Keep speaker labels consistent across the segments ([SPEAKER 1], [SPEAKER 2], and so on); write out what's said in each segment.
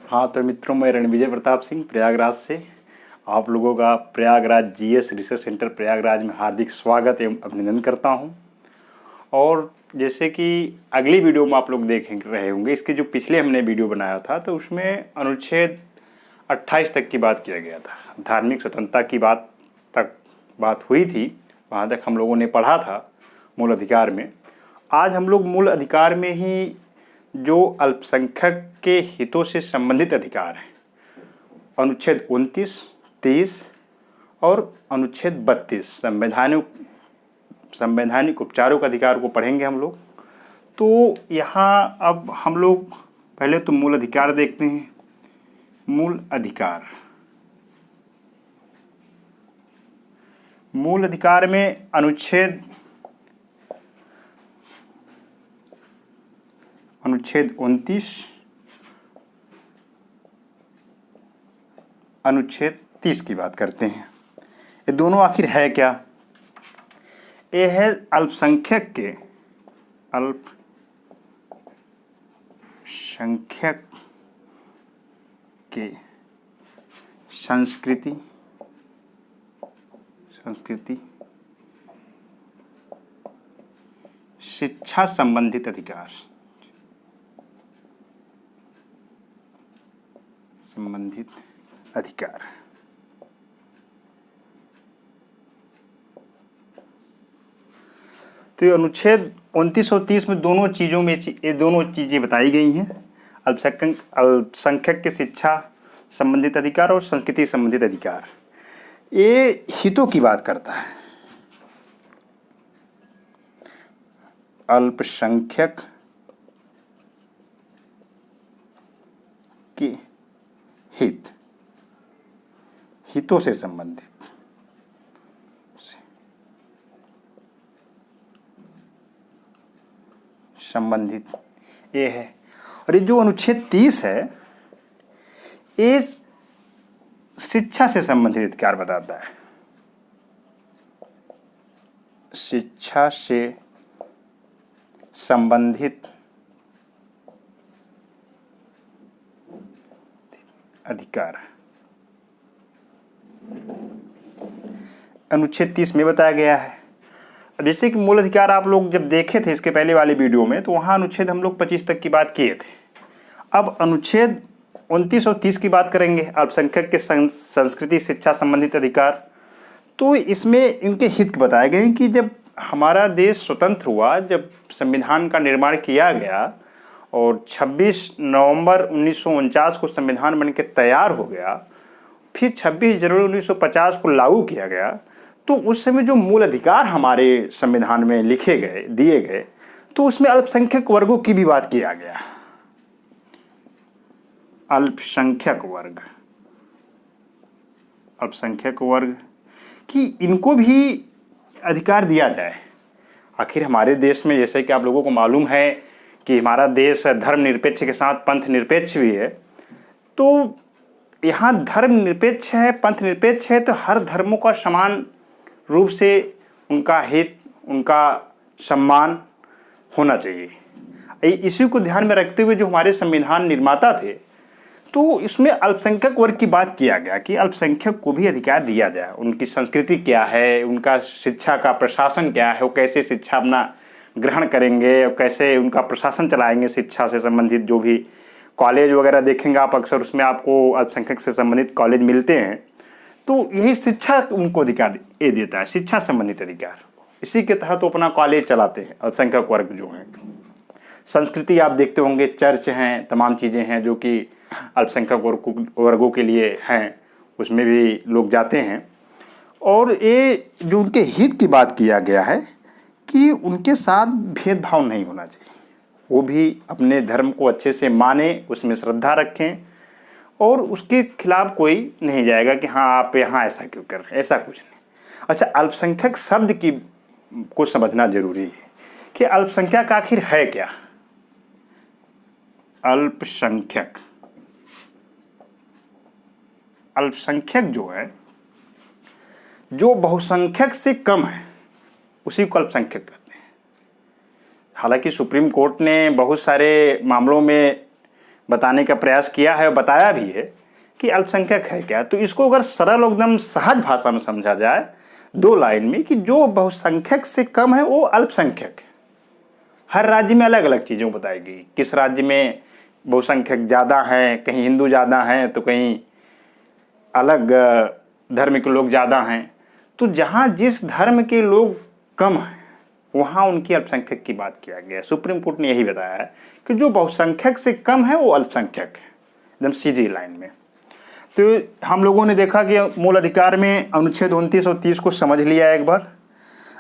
[SPEAKER 1] हाँ तो मित्रों, मैं रणविजय प्रताप सिंह प्रयागराज से आप लोगों का Prayagraj GS research centre Prayagraj में हार्दिक स्वागत एवं अभिनंदन करता हूँ। और जैसे कि अगली वीडियो में आप लोग देख रहे होंगे, इसके जो पिछले हमने वीडियो बनाया था तो उसमें अनुच्छेद 28 तक की बात किया गया था। धार्मिक स्वतंत्रता की बात हुई थी, वहाँ तक हम लोगों ने पढ़ा था मूल अधिकार में। आज हम लोग मूल अधिकार में ही जो अल्पसंख्यक के हितों से संबंधित अधिकार हैं, अनुच्छेद 29, 30 और अनुच्छेद 32 संवैधानिक उपचारों का अधिकार को पढ़ेंगे हम लोग। तो यहाँ अब हम लोग पहले तो मूल अधिकार देखते हैं। मूल अधिकार में अनुच्छेद 29, अनुच्छेद 30 की बात करते हैं। ये दोनों आखिर है क्या? ये है अल्पसंख्यक के संस्कृति, शिक्षा संबंधित अधिकार, तो ये अनुच्छेद 29 और 30 में दोनों चीज़ों में ये दोनों चीज़ें बताई गई हैं। अल्पसंख्यक के शिक्षा संबंधित अधिकार और संस्कृति संबंधित अधिकार। ये हितों की बात करता है। अल्पसंख्यक के हितों से संबंधित ये है। और ये जो अनुच्छेद 30 है, ये शिक्षा से संबंधित अधिकार बताता है। शिक्षा से संबंधित अधिकार अनुच्छेद 30 में बताया गया है। जैसे कि मूल अधिकार आप लोग जब देखे थे इसके पहले वाले वीडियो में, तो वहाँ अनुच्छेद हम लोग 25 तक की बात किए थे। अब अनुच्छेद 29 और 30 की बात करेंगे, अल्पसंख्यक के संस्कृति शिक्षा संबंधित अधिकार। तो इसमें इनके हित बताए गए हैं कि जब हमारा देश स्वतंत्र हुआ, जब संविधान का निर्माण किया गया और 26 नवंबर 1949 को संविधान बन के तैयार हो गया, फिर 26 जनवरी 1950 को लागू किया गया, तो उस समय जो मूल अधिकार हमारे संविधान में लिखे गए, दिए गए, तो उसमें अल्पसंख्यक वर्गों की भी बात किया गया। अल्पसंख्यक वर्ग कि इनको भी अधिकार दिया जाए। आखिर हमारे देश में, जैसे कि आप लोगों को मालूम है कि हमारा देश धर्मनिरपेक्ष के साथ पंथ निरपेक्ष भी है। तो यहाँ धर्मनिरपेक्ष है, पंथ निरपेक्ष है, तो हर धर्मों का समान रूप से उनका हित, उनका सम्मान होना चाहिए। इसी को ध्यान में रखते हुए जो हमारे संविधान निर्माता थे, तो इसमें अल्पसंख्यक वर्ग की बात किया गया कि अल्पसंख्यक को भी अधिकार दिया जाए। उनकी संस्कृति क्या है, उनका शिक्षा का प्रशासन क्या है, वो कैसे शिक्षा अपना ग्रहण करेंगे और कैसे उनका प्रशासन चलाएंगे। शिक्षा से संबंधित जो भी कॉलेज वगैरह देखेंगे आप, अक्सर उसमें आपको अल्पसंख्यक से संबंधित कॉलेज मिलते हैं। तो यही शिक्षा उनको अधिकार ये देता है, शिक्षा संबंधित अधिकार। इसी के तहत वो अपना कॉलेज चलाते हैं अल्पसंख्यक वर्ग जो हैं। संस्कृति आप देखते होंगे, चर्च हैं, तमाम चीज़ें हैं जो कि अल्पसंख्यक वर्गों के लिए हैं, उसमें भी लोग जाते हैं। और ये जो उनके हित की बात किया गया है कि उनके साथ भेदभाव नहीं होना चाहिए, वो भी अपने धर्म को अच्छे से माने, उसमें श्रद्धा रखें और उसके खिलाफ कोई नहीं जाएगा कि हाँ आप यहाँ ऐसा क्यों कर रहे हैं, ऐसा कुछ नहीं। अच्छा, अल्पसंख्यक शब्द की को समझना जरूरी है कि अल्पसंख्यक आखिर है क्या। अल्पसंख्यक जो है, जो बहुसंख्यक से कम है, उसी को अल्पसंख्यक कहते हैं। हालांकि सुप्रीम कोर्ट ने बहुत सारे मामलों में बताने का प्रयास किया है और बताया भी है कि अल्पसंख्यक है क्या। तो इसको अगर सरल एकदम सहज भाषा में समझा जाए 2 लाइन में कि जो बहुसंख्यक से कम है वो अल्पसंख्यक है। हर राज्य में अलग अलग चीज़ों बताएगी, किस राज्य में बहुसंख्यक ज़्यादा हैं, कहीं हिंदू ज़्यादा हैं तो कहीं अलग धर्म के लोग ज़्यादा हैं। तो जहाँ जिस धर्म के लोग कम हैं वहाँ उनकी अल्पसंख्यक की बात किया गया। सुप्रीम कोर्ट ने यही बताया है कि जो बहुसंख्यक से कम है वो अल्पसंख्यक है, एकदम सीधी लाइन में। तो हम लोगों ने देखा कि मूल अधिकार में अनुच्छेद 29 और 30 को समझ लिया एक बार,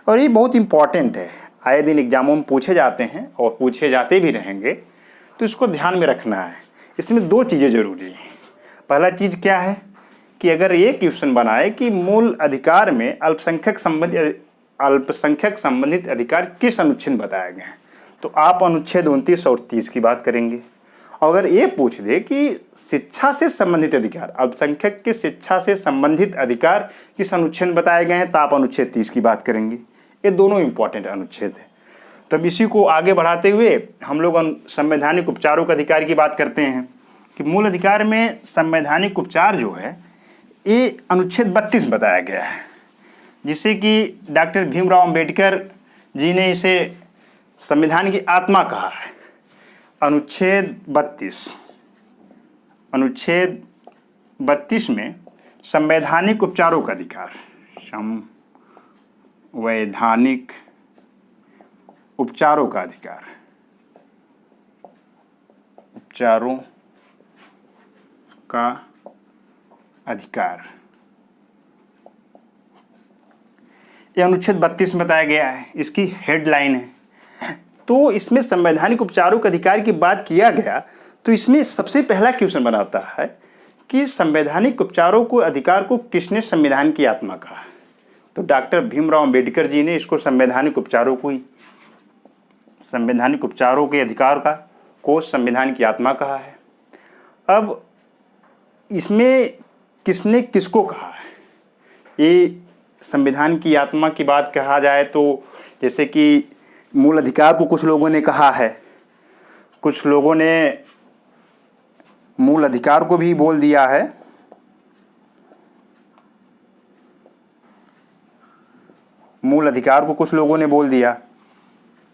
[SPEAKER 1] और ये बहुत इम्पॉर्टेंट है, आए दिन एग्जामों में पूछे जाते हैं और पूछे जाते भी रहेंगे, तो इसको ध्यान में रखना है। इसमें 2 चीज़ें ज़रूरी हैं। पहला चीज़ क्या है कि अगर ये क्वेश्चन बनाए कि मूल अधिकार में अल्पसंख्यक संबंधित अधिकार किस अनुच्छेद में बताए गए हैं, तो आप अनुच्छेद 29 और 30 की बात करेंगे। अगर ये पूछ दे कि शिक्षा से संबंधित अधिकार, अल्पसंख्यक के शिक्षा से संबंधित अधिकार किस अनुच्छेद में बताए गए हैं, तो आप अनुच्छेद 30 की बात करेंगे। ये दोनों इंपॉर्टेंट अनुच्छेद है। तब इसी को आगे बढ़ाते हुए हम लोग संवैधानिक उपचारों के अधिकार की बात करते हैं कि मूल अधिकार में संवैधानिक उपचार जो है ये अनुच्छेद 32 में बताया गया है, जिसे कि डॉक्टर भीमराव अंबेडकर जी ने इसे संविधान की आत्मा कहा है। अनुच्छेद 32 में संवैधानिक उपचारों का अधिकार, संवैधानिक उपचारों का अधिकार, उपचारों का अधिकार, यह अनुच्छेद 32 में बताया गया है। इसकी हेडलाइन है। तो इसमें संवैधानिक उपचारों के अधिकार की बात किया गया, तो इसमें सबसे पहला क्वेश्चन बनाता है कि संवैधानिक उपचारों को अधिकार को किसने संविधान की आत्मा कहा। तो डॉक्टर भीमराव अंबेडकर जी ने इसको संवैधानिक उपचारों के अधिकार को संविधान की आत्मा कहा है। अब इसमें किसने किसको कहा है, ये संविधान की आत्मा की बात कहा जाए तो जैसे कि मूल अधिकार को कुछ लोगों ने कहा है, कुछ लोगों ने मूल अधिकार को भी बोल दिया है, मूल अधिकार को कुछ लोगों ने बोल दिया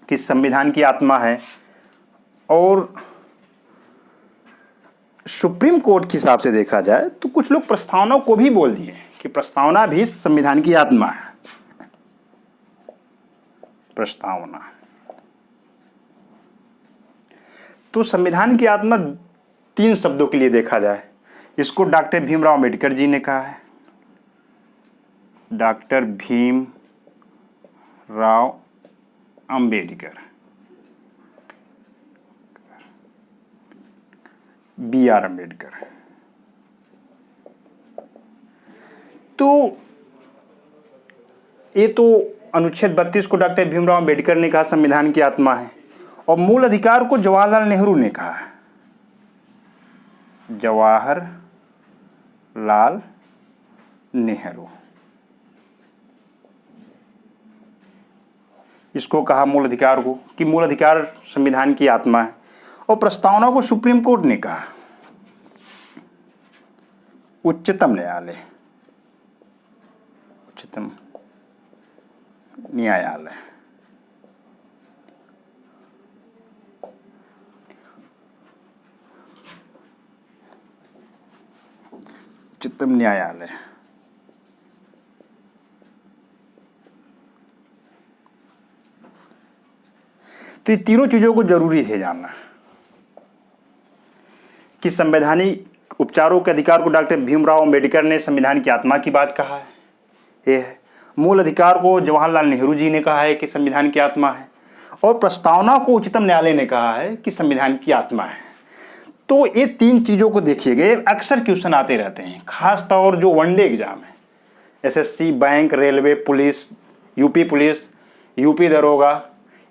[SPEAKER 1] कि संविधान की आत्मा है, और सुप्रीम कोर्ट के हिसाब से देखा जाए तो कुछ लोग प्रस्तावना को भी बोल दिए कि प्रस्तावना भी संविधान की आत्मा है। प्रस्तावना तो संविधान की आत्मा 3 शब्दों के लिए देखा जाए, इसको डॉक्टर भीमराव अंबेडकर जी ने कहा है। Doctor Bhimrao Ambedkar, BR Ambedkar. तो ये तो अनुच्छेद 32 को डॉक्टर भीमराव अंबेडकर ने कहा संविधान की आत्मा है, और मूल अधिकार को जवाहरलाल नेहरू ने कहा है। जवाहरलाल नेहरू इसको कहा मूल अधिकार को कि मूल अधिकार संविधान की आत्मा है, और प्रस्तावना को सुप्रीम कोर्ट ने कहा, उच्चतम न्यायालय, उच्चतम न्यायालय। उच्चतम न्यायालय तो ये तीनों चीजों को जरूरी है जानना कि संवैधानिक उपचारों के अधिकार को डॉक्टर भीमराव अंबेडकर ने संविधान की आत्मा की बात कहा है, ये है। मूल अधिकार को जवाहरलाल नेहरू जी ने कहा है कि संविधान की आत्मा है, और प्रस्तावना को उच्चतम न्यायालय ने कहा है कि संविधान की आत्मा है। तो ये 3 चीज़ों को देखिएगा, अक्सर क्वेश्चन आते रहते हैं, खास तौर जो वनडे एग्जाम है, SSC, bank, railway, police, UP दरोगा,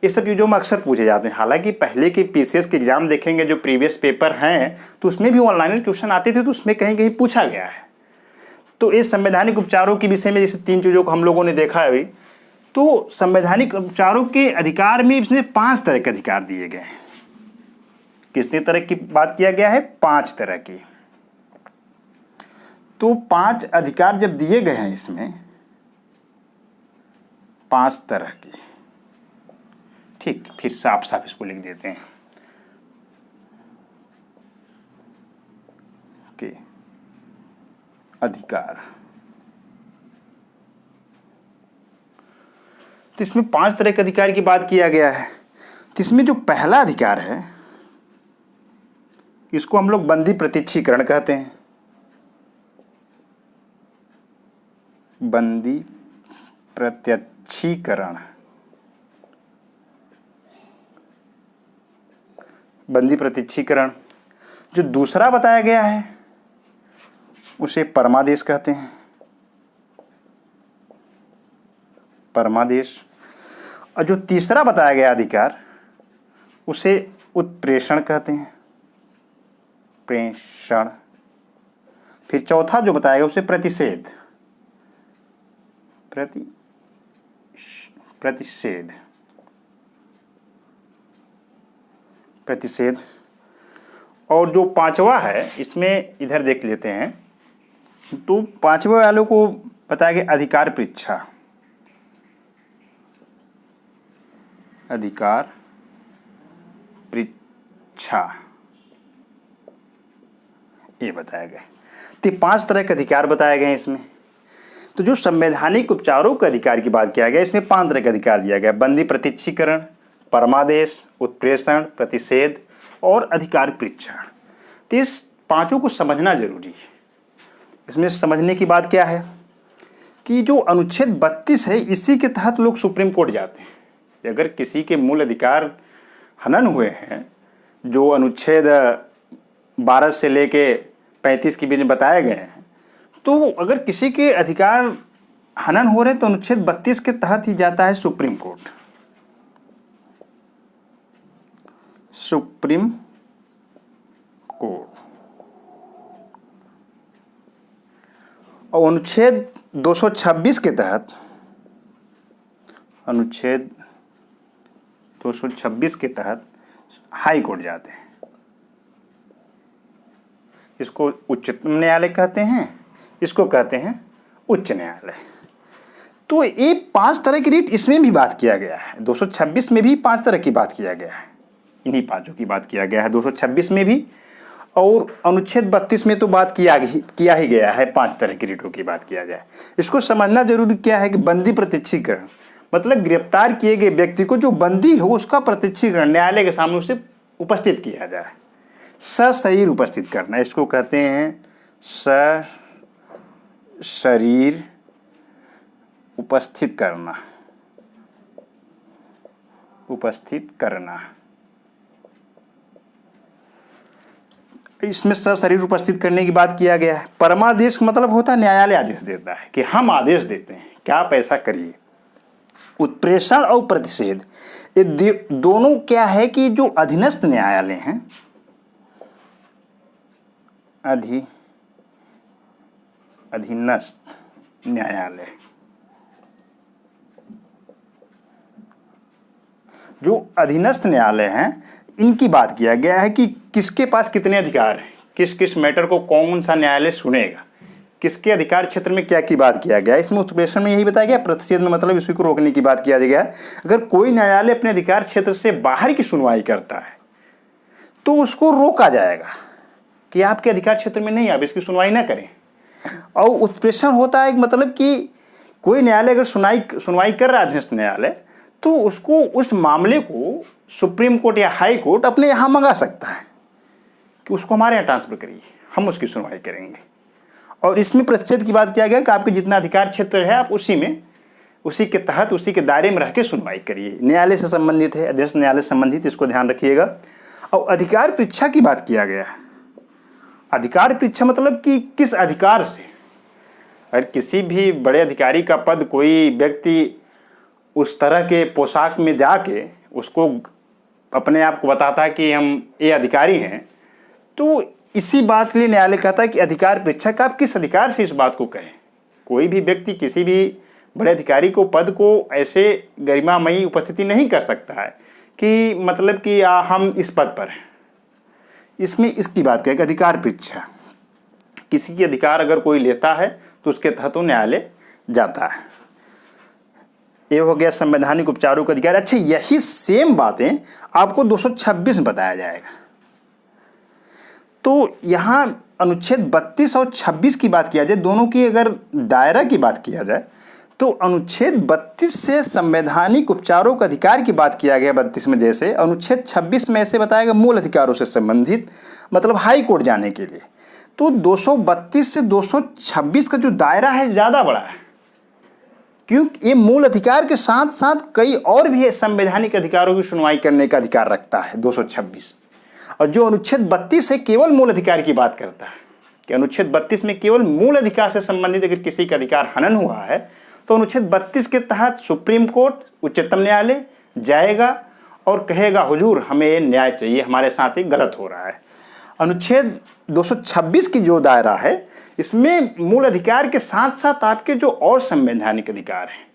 [SPEAKER 1] ये सब चीज़ों में अक्सर पूछे जाते हैं। हालांकि पहले के PCS के एग्जाम देखेंगे जो प्रीवियस पेपर हैं तो उसमें भी ऑनलाइन क्वेश्चन आते थे, तो उसमें कहीं कहीं पूछा गया है। तो इस संवैधानिक उपचारों के विषय में जैसे 3 चीज़ों को हम लोगों ने देखा है अभी, तो संवैधानिक उपचारों के अधिकार में इसमें 5 तरह के अधिकार दिए गए हैं। कितने तरह की बात किया गया है? 5 तरह की। तो 5 अधिकार जब दिए गए हैं इसमें, 5 तरह की, ठीक, फिर साफ साफ इसको लिख देते हैं कि अधिकार। तो इसमें 5 तरह के अधिकार की बात किया गया है। तो इसमें जो पहला अधिकार है इसको हम लोग बंदी प्रत्यक्षीकरण कहते हैं। बंदी प्रत्यक्षीकरण। बंदी प्रत्यक्षीकरण। जो दूसरा बताया गया है उसे परमादेश कहते हैं। परमादेश। और जो तीसरा बताया गया अधिकार उसे उत्प्रेषण कहते हैं। प्रेषण। फिर चौथा जो बताया गया उसे प्रतिषेध। प्रतिषेध। प्रतिषेध। और जो पांचवा है इसमें इधर देख लेते हैं। तो पांचवे वालों को बताया गया अधिकार परीक्षा। अधिकार परीक्षा ये बताया गया। तो 5 तरह के अधिकार बताए गए हैं इसमें। तो जो संवैधानिक उपचारों के अधिकार की बात किया गया इसमें 5 तरह के अधिकार दिया गया। बंदी प्रत्यक्षीकरण, परमादेश, उत्प्रेषण, प्रतिषेध और अधिकार परीक्षा। तो इस पांचों को समझना जरूरी है। इसमें समझने की बात क्या है कि जो अनुच्छेद 32 है इसी के तहत लोग सुप्रीम कोर्ट जाते हैं। अगर किसी के मूल अधिकार हनन हुए हैं, जो अनुच्छेद 12 से लेके 35 के बीच में बताए गए हैं, तो अगर किसी के अधिकार हनन हो रहे तो अनुच्छेद 32 के तहत ही जाता है सुप्रीम कोर्ट। Supreme court. और अनुच्छेद 226 के तहत, अनुच्छेद 226 के तहत हाई कोर्ट जाते हैं। इसको उच्चतम न्यायालय कहते हैं, इसको कहते हैं उच्च न्यायालय। तो ये 5 तरह की रीट इसमें भी बात किया गया है। 226 में भी 5 तरह की बात किया गया है। इन्हीं पांचों की बात किया गया है 226 में भी, और अनुच्छेद 32 में तो बात किया ही गया है। 5 तरह की रीटों की बात किया गया है। इसको समझना जरूरी क्या है कि बंदी प्रत्यक्षीकरण मतलब गिरफ्तार किए गए व्यक्ति को जो बंदी हो उसका प्रत्यक्षीकरण न्यायालय के सामने उसे उपस्थित किया जाए। सशरीर उपस्थित करना, इसको कहते हैं सशरीर उपस्थित करना। उपस्थित करना। इसमें सशरीर उपस्थित करने की बात किया गया है। परमादेश मतलब होता है न्यायालय आदेश देता है कि हम आदेश देते हैं कि आप ऐसा करिए। उत्प्रेषण और प्रतिषेध ये दोनों क्या है कि जो अधीनस्थ न्यायालय हैं, अधीनस्थ न्यायालय, जो अधीनस्थ न्यायालय हैं इनकी बात किया गया है कि किसके पास कितने अधिकार हैं, किस किस मैटर को कौन सा न्यायालय सुनेगा, किसके अधिकार क्षेत्र में क्या की बात किया गया। इसमें उत्प्रेषण में यही बताया गया। प्रतिषेध में मतलब इसी को रोकने की बात किया गया है। अगर कोई न्यायालय अपने अधिकार क्षेत्र से बाहर की सुनवाई करता है तो उसको रोका जाएगा कि आपके अधिकार क्षेत्र में नहीं, आप इसकी सुनवाई ना करें। और उत्प्रेषण होता है मतलब कि कोई न्यायालय अगर सुनवाई कर रहा है अधीनस्थ न्यायालय, तो उसको उस मामले को सुप्रीम कोर्ट या हाई कोर्ट अपने यहाँ मंगा सकता है कि उसको हमारे यहाँ ट्रांसफर करिए, हम उसकी सुनवाई करेंगे। और इसमें प्रतिषेध की बात किया गया कि आपके जितना अधिकार क्षेत्र है आप उसी के तहत उसी के दायरे में रह के सुनवाई करिए। न्यायालय से संबंधित है, अधीनस्थ न्यायालय से संबंधित, इसको ध्यान रखिएगा। और अधिकार परीक्षा की बात किया गया है। अधिकार परीक्षा मतलब कि किस अधिकार से, अगर किसी भी बड़े अधिकारी का पद कोई व्यक्ति उस तरह के पोशाक में जाके उसको अपने आप को बताता है कि हम ये अधिकारी हैं, तो इसी बात के लिए न्यायालय कहता है कि अधिकार परीक्षा का आप किस अधिकार से इस बात को कहें। कोई भी व्यक्ति किसी भी बड़े अधिकारी को पद को ऐसे गरिमामयी उपस्थिति नहीं कर सकता है कि मतलब कि हम इस पद पर हैं, इसमें इसकी बात करें, अधिकार परीक्षा, किसी की अधिकार अगर कोई लेता है तो उसके तहत वो न्यायालय जाता है। ये हो गया संवैधानिक उपचारों का अधिकार। अच्छा, यही सेम बातें आपको 226 में बताया जाएगा। तो यहाँ अनुच्छेद 32 और 26 की बात किया जाए, दोनों की अगर दायरा की बात किया जाए, तो अनुच्छेद 32 से संवैधानिक उपचारों का अधिकार की बात किया गया 32 में, जैसे अनुच्छेद 26 में ऐसे बताया गया मूल अधिकारों से संबंधित, मतलब हाई कोर्ट जाने के लिए। तो 232 से 226 का जो दायरा है ज़्यादा बड़ा है, क्योंकि ये मूल अधिकार के साथ साथ कई और भी संवैधानिक अधिकारों की सुनवाई करने का अधिकार रखता है 226। और जो अनुच्छेद 32 है केवल मूल अधिकार की बात करता है, कि अनुच्छेद 32 में केवल मूल अधिकार से संबंधित अगर किसी का अधिकार हनन हुआ है तो अनुच्छेद 32 के तहत सुप्रीम कोर्ट, उच्चतम न्यायालय जाएगा और कहेगा हुजूर हमें ये न्याय चाहिए, हमारे साथ ही गलत हो रहा है। अनुच्छेद 226 की जो दायरा है, इसमें मूल अधिकार के साथ साथ आपके जो और संवैधानिक अधिकार हैं,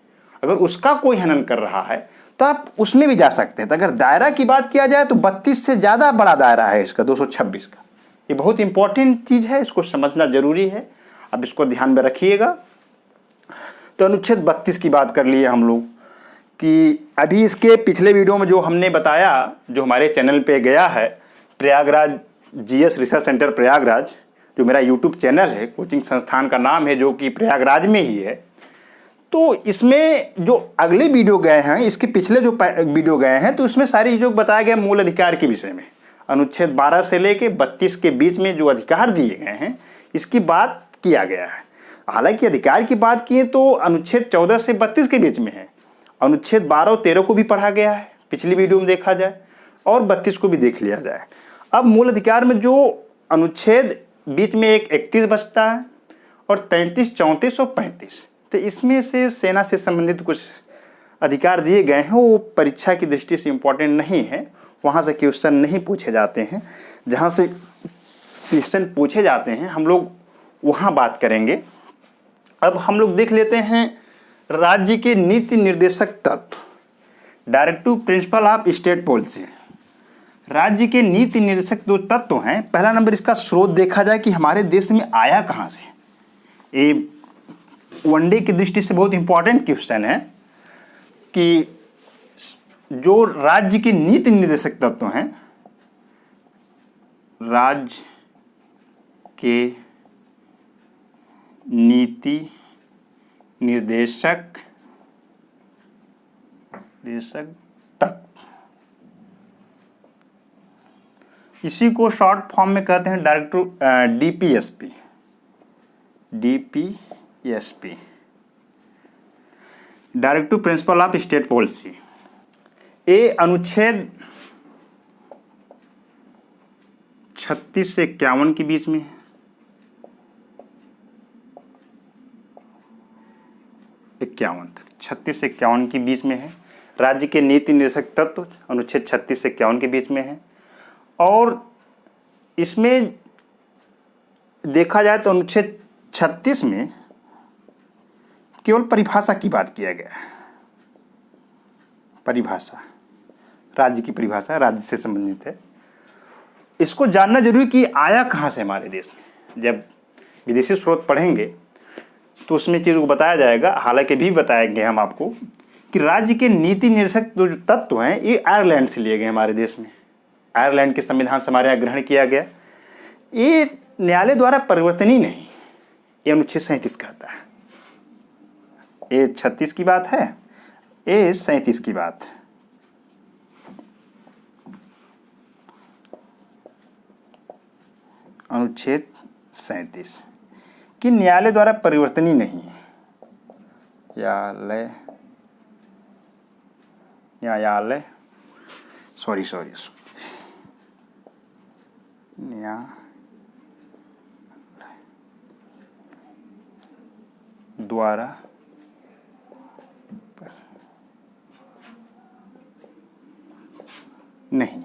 [SPEAKER 1] अगर उसका कोई हनन कर रहा है तो आप उसमें भी जा सकते हैं। तो अगर दायरा की बात किया जाए तो 32 से ज़्यादा बड़ा दायरा है इसका 226 का। ये बहुत इंपॉर्टेंट चीज़ है, इसको समझना जरूरी है, अब इसको ध्यान में रखिएगा। तो अनुच्छेद 32 की बात कर लिए हम लोग, कि अभी इसके पिछले वीडियो में जो हमने बताया, जो हमारे चैनल पे गया है, Prayagraj GS research centre Prayagraj, जो मेरा यूट्यूब चैनल है, कोचिंग संस्थान का नाम है जो कि प्रयागराज में ही है। तो इसमें जो अगले वीडियो गए हैं, इसके पिछले जो वीडियो गए हैं, तो उसमें सारी चीज़ों बताया गया मूल अधिकार के विषय में। अनुच्छेद 12 से लेके 32 के बीच में जो अधिकार दिए गए हैं, इसकी बात किया गया है। हालांकि अधिकार की बात किए तो अनुच्छेद 14 से 32 के बीच में है। अनुच्छेद 12 और 13 को भी पढ़ा गया है पिछली वीडियो में देखा जाए, और 32 को भी देख लिया जाए। अब मूल अधिकार में जो अनुच्छेद बीच में एक 31 बचता है, और 33, 34 और 35, तो इसमें से सेना से संबंधित कुछ अधिकार दिए गए हैं। वो परीक्षा की दृष्टि से इम्पोर्टेंट नहीं है, वहाँ से क्वेश्चन नहीं पूछे जाते हैं। जहाँ से क्वेश्चन पूछे जाते हैं हम लोग वहाँ बात करेंगे। अब हम लोग देख लेते हैं राज्य के नीति निर्देशक तत्व, directive principle of state policy. राज्य के नीति निर्देशक जो तत्व हैं, पहला नंबर इसका स्रोत देखा जाए कि हमारे देश में आया कहाँ से। ये वनडे की दृष्टि से बहुत इंपॉर्टेंट क्वेश्चन है कि जो राज्य के नीति निर्देशक तत्व हैं, राज्य के नीति निर्देशक तत्व, इसी को शॉर्ट फॉर्म में कहते हैं directive DPSP. Directive principle of state policy. ये अनुच्छेद 36 से 51 के बीच में है। 51 तक, 36 से 51 के बीच में है। राज्य के नीति निर्देशक तत्व अनुच्छेद 36 से 51 के बीच में है। और इसमें देखा जाए तो अनुच्छेद 36 में केवल परिभाषा की बात किया गया है। परिभाषा, राज्य की परिभाषा राज्य से संबंधित है। इसको जानना जरूरी कि आया कहाँ से हमारे देश में। जब विदेशी स्रोत पढ़ेंगे तो उसमें चीज़ों को बताया जाएगा, हालांकि भी बताएंगे हम आपको कि राज्य के नीति निर्देशक जो तत्व हैं ये आयरलैंड से लिए गए हमारे देश में। आयरलैंड के संविधान से हमारे यहाँ ग्रहण किया गया। ये न्यायालय द्वारा परिवर्तनीय नहीं, ये अनुच्छेद 37 कहता है। ये 36 की बात है, ये 37 की बात है। अनुच्छेद 37 कि न्यायालय द्वारा परिवर्तनीय नहीं है। न्यायालय सॉरी द्वारा नहीं,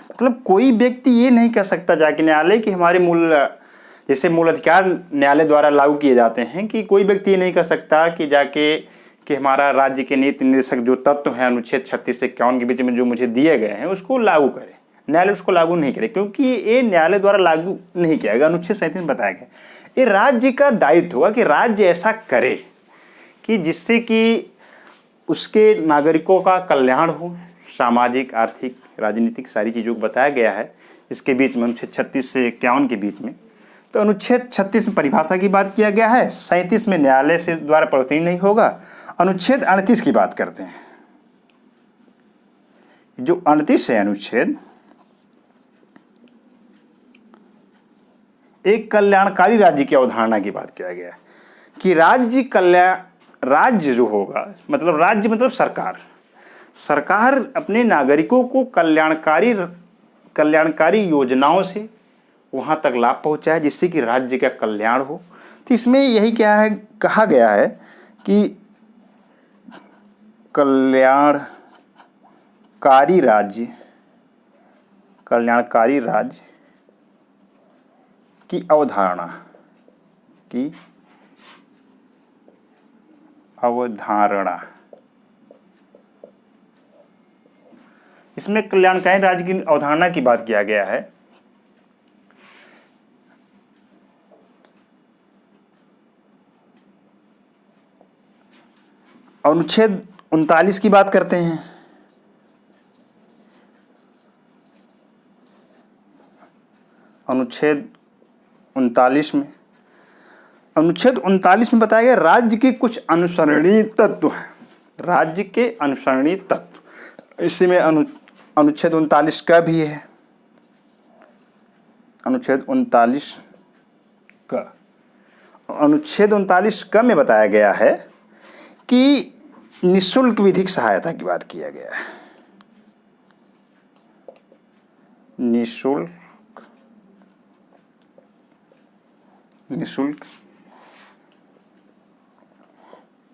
[SPEAKER 1] मतलब कोई व्यक्ति ये नहीं कह सकता जाके न्यायालय कि हमारे जैसे मूल अधिकार न्यायालय द्वारा लागू किए जाते हैं, कि कोई व्यक्ति ये नहीं कह सकता कि जाके कि हमारा राज्य के नीति निर्देशक जो तत्व हैं अनुच्छेद 36 से 51 के बीच में जो मुझे दिए गए हैं उसको लागू करें। न्यायालय उसको लागू नहीं करे, क्योंकि ये न्यायालय द्वारा लागू नहीं किया गया। अनुच्छेद 37 में बताया गया ये राज्य का दायित्व होगा कि राज्य ऐसा करे कि जिससे कि उसके नागरिकों का कल्याण हो, सामाजिक, आर्थिक, राजनीतिक सारी चीज़ों को बताया गया है इसके बीच में, अनुच्छेद 36 से 51 के बीच में। तो अनुच्छेद 36 में परिभाषा की बात किया गया है, 37 में न्यायालय से द्वारा प्रवर्तनीय नहीं होगा। अनुच्छेद 38 की बात करते हैं। जो 38 है अनुच्छेद, एक कल्याणकारी राज्य की अवधारणा की बात किया गया है कि राज्य जो होगा, मतलब राज्य मतलब सरकार अपने नागरिकों को कल्याणकारी योजनाओं से वहां तक लाभ पहुंचाए जिससे कि राज्य का कल्याण हो। तो इसमें यही क्या है, कहा गया है कि कल्याणकारी राज्य की अवधारणा, इसमें कल्याणकारी राज्य की अवधारणा की बात किया गया है। अनुच्छेद 39 की बात करते हैं। अनुच्छेद 39 में बताया गया राज्य के कुछ अनुसरणीय तत्व हैं, राज्य के अनुसरणीय तत्व। इसी में अनुच्छेद 39 का भी है, अनुच्छेद 39 का में बताया गया है कि निःशुल्क विधिक सहायता की बात किया गया है। निःशुल्क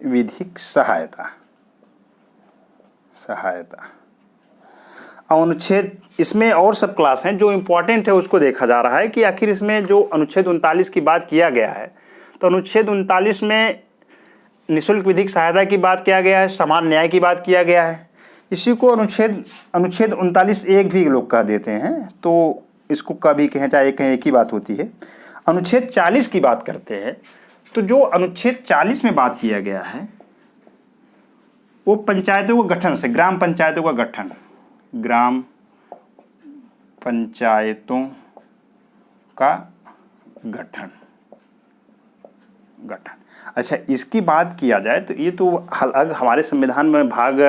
[SPEAKER 1] विधिक सहायता। अनुच्छेद, इसमें और सब क्लास हैं जो इम्पोर्टेंट है उसको देखा जा रहा है कि आखिर इसमें जो अनुच्छेद 39 की बात किया गया है, तो अनुच्छेद 39 में निःशुल्क विधिक सहायता की बात किया गया है, समान न्याय की बात किया गया है। इसी को अनुच्छेद 39(1) भी लोग कह देते हैं, तो इसको कभी कहें चाहे कहें एक ही बात होती है। अनुच्छेद 40 की बात करते हैं, तो जो अनुच्छेद 40 में बात किया गया है वो पंचायतों का गठन से, ग्राम पंचायतों का गठन। अच्छा, इसकी बात किया जाए तो ये तो अलग हमारे संविधान में भाग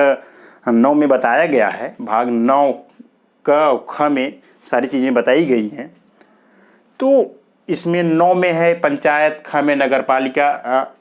[SPEAKER 1] 9 में बताया गया है, भाग 9 क ख में सारी चीज़ें बताई गई हैं। तो इसमें 9 में है पंचायत, ख में नगर पालिका,